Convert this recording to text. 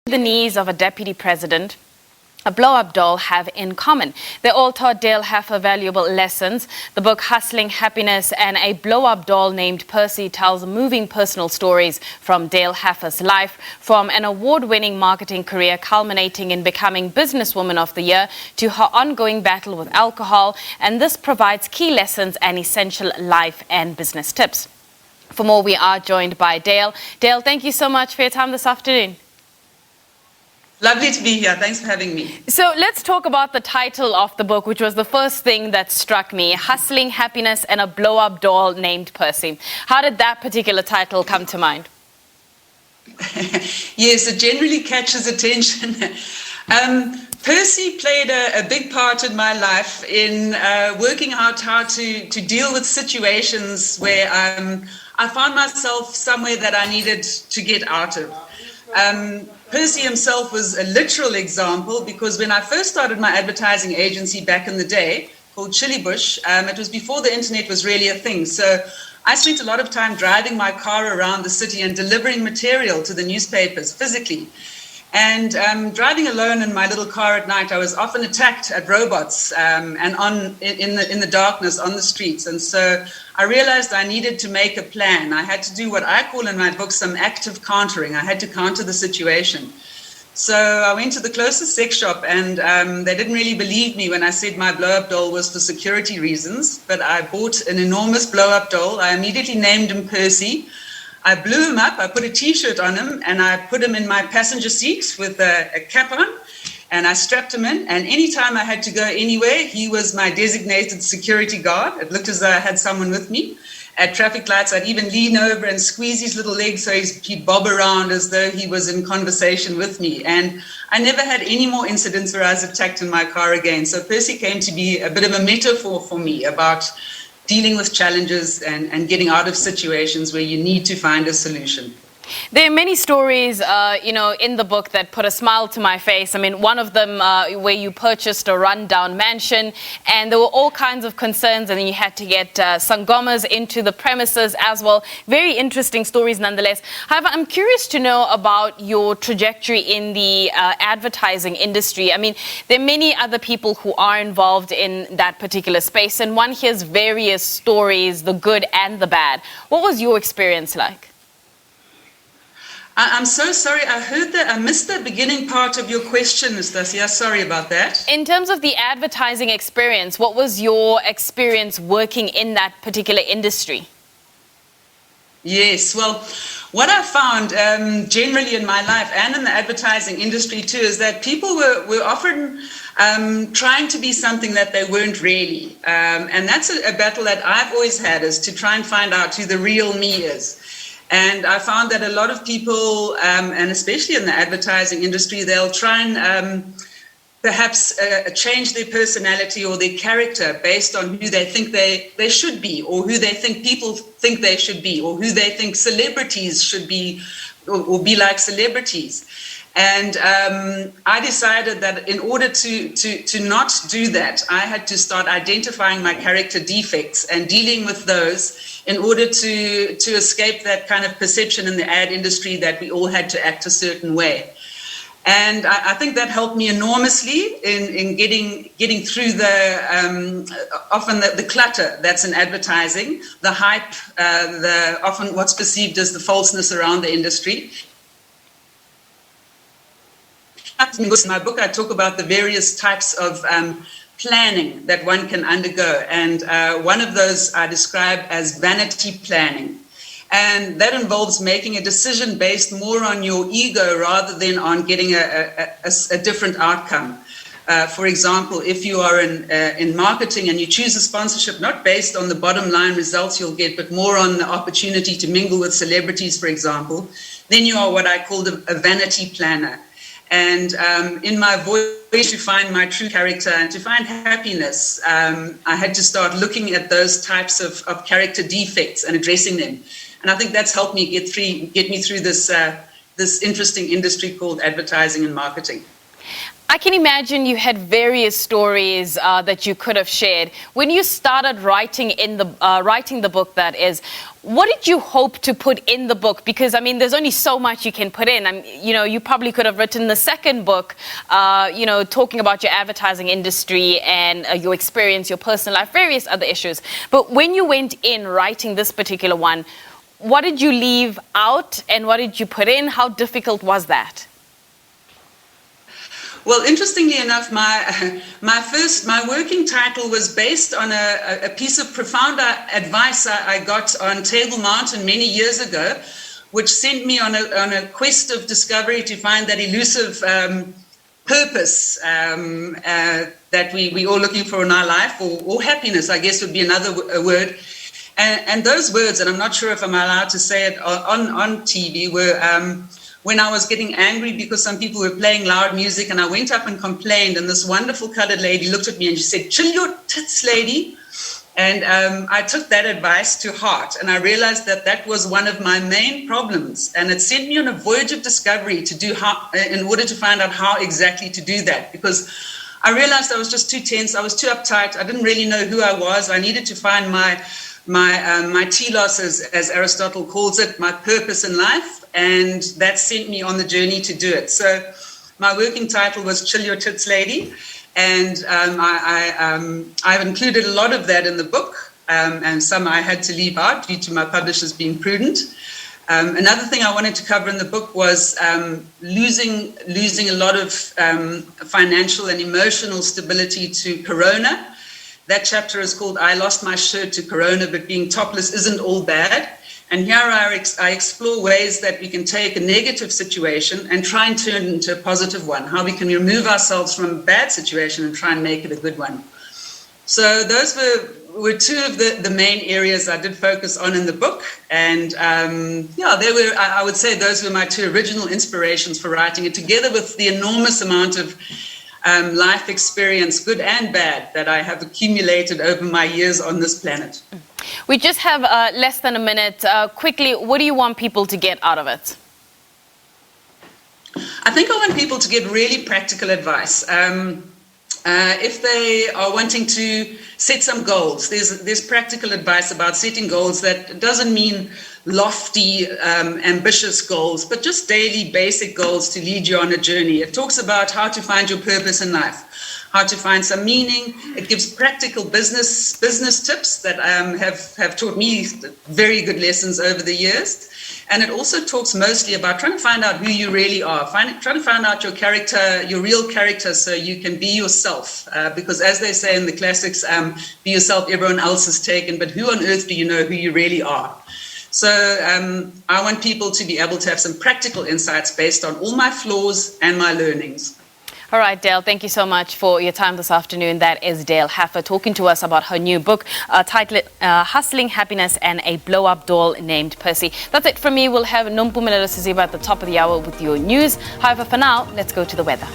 The knees of a deputy president, a blow-up doll have in common. They all taught Dale Hefer valuable lessons. The book Hustling Happiness and a Blow-Up Doll Named Percy tells moving personal stories from Dale Hefer's life, from an award-winning marketing career culminating in becoming Businesswoman of the Year to her ongoing battle with alcohol. And this provides key lessons and essential life and business tips. For more, we are joined by Dale. Dale, thank you so much for your time this afternoon. Lovely to be here. Thanks for having me. So let's talk about the title of the book, which was the first thing that struck me: Hustling Happiness and a Blow-Up Doll Named Percy. How did that particular title come to mind? Yes, it generally catches attention. Percy played a big part in my life in working out how to deal with situations where I found myself somewhere that I needed to get out of. Percy himself was a literal example, because when I first started my advertising agency back in the day, called Chili Bush, it was before the internet was really a thing. So I spent a lot of time driving my car around the city and delivering material to the newspapers physically. And driving alone in my little car at night, I was often attacked at robots and in the darkness on the streets. And so I realized I needed to make a plan. I had to do what I call in my book some active countering. I had to counter the situation. So I went to the closest sex shop, and they didn't really believe me when I said my blow-up doll was for security reasons. But I bought an enormous blow-up doll. I immediately named him Percy. I blew him up, I put a T-shirt on him, and I put him in my passenger seat with a cap on, and I strapped him in. And anytime I had to go anywhere, he was my designated security guard. It looked as though I had someone with me. At traffic lights, I'd even lean over and squeeze his little legs so he'd bob around as though he was in conversation with me. And I never had any more incidents where I was attacked in my car again. So Percy came to be a bit of a metaphor for me about dealing with challenges and getting out of situations where you need to find a solution. There are many stories, in the book that put a smile to my face. I mean, one of them where you purchased a rundown mansion, and there were all kinds of concerns, and then you had to get sangomas into the premises as well. Very interesting stories nonetheless. However, I'm curious to know about your trajectory in the advertising industry. I mean, there are many other people who are involved in that particular space, and one hears various stories, the good and the bad. What was your experience like? I'm so sorry. I missed the beginning part of your question, Nastasia. Sorry about that. In terms of the advertising experience, what was your experience working in that particular industry? Yes, well, what I found generally in my life and in the advertising industry too is that people were often trying to be something that they weren't really. And that's a battle that I've always had, is to try and find out who the real me is. And I found that a lot of people, and especially in the advertising industry, they'll try and perhaps change their personality or their character based on who they think they should be, or who they think people think they should be, or who they think celebrities should be, or be like celebrities. And I decided that in order to not do that, I had to start identifying my character defects and dealing with those in order to escape that kind of perception in the ad industry that we all had to act a certain way. And I think that helped me enormously in getting through often the clutter that's in advertising, the hype, often what's perceived as the falseness around the industry. In my book, I talk about the various types of planning that one can undergo. And one of those I describe as vanity planning. And that involves making a decision based more on your ego rather than on getting a different outcome. For example, if you are in marketing and you choose a sponsorship not based on the bottom line results you'll get, but more on the opportunity to mingle with celebrities, for example, then you are what I call a vanity planner. And in my voice to find my true character and to find happiness, I had to start looking at those types of character defects and addressing them. And I think that's helped me get me through this interesting industry called advertising and marketing. I can imagine you had various stories that you could have shared. When you started writing the book, that is, what did you hope to put in the book? Because, I mean, there's only so much you can put in. You probably could have written the second book, talking about your advertising industry and your experience, your personal life, various other issues. But when you went in writing this particular one, what did you leave out and what did you put in? How difficult was that? Well, interestingly enough, my working title was based on a piece of profound advice I got on Table Mountain many years ago, which sent me on a quest of discovery to find that elusive purpose that we all looking for in our life, or happiness, I guess would be another word. And those words, and I'm not sure if I'm allowed to say it on TV, were when I was getting angry because some people were playing loud music, and I went up and complained, and this wonderful colored lady looked at me and she said, "Chill your tits, lady." And I took that advice to heart, and I realized that was one of my main problems, and it sent me on a voyage of discovery in order to find out how exactly to do that, because I realized I was just too tense, I was too uptight, I didn't really know who I was. I needed to find my telos, as Aristotle calls it, my purpose in life, and that sent me on the journey to do it. So my working title was "Chill Your Tits, Lady," and I've included a lot of that in the book, and some I had to leave out due to my publishers being prudent. Another thing I wanted to cover in the book was losing a lot of financial and emotional stability to Corona. That chapter is called "I Lost My Shirt to Corona, but being topless isn't all bad." And here I explore ways that we can take a negative situation and try and turn it into a positive one, how we can remove ourselves from a bad situation and try and make it a good one. So those were two of the main areas I did focus on in the book. And I would say those were my two original inspirations for writing it, together with the enormous amount of life experience, good and bad, that I have accumulated over my years on this planet. We just have less than a minute. Quickly, what do you want people to get out of it? I think I want people to get really practical advice. If they are wanting to set some goals, there's practical advice about setting goals that doesn't mean lofty, ambitious goals, but just daily basic goals to lead you on a journey. It talks about how to find your purpose in life, how to find some meaning. It gives practical business tips that have taught me very good lessons over the years. And it also talks mostly about trying to find out who you really are, trying to find out your character, your real character, so you can be yourself. Because as they say in the classics, be yourself, everyone else is taken, but who on earth do you know who you really are? So I want people to be able to have some practical insights based on all my flaws and my learnings. All right, Dale, thank you so much for your time this afternoon. That is Dale Hefer talking to us about her new book titled Hustling Happiness and a Blow-Up Doll Named Percy. That's it from me. We'll have Nompumelelo Siziba at the top of the hour with your news. However, for now, let's go to the weather.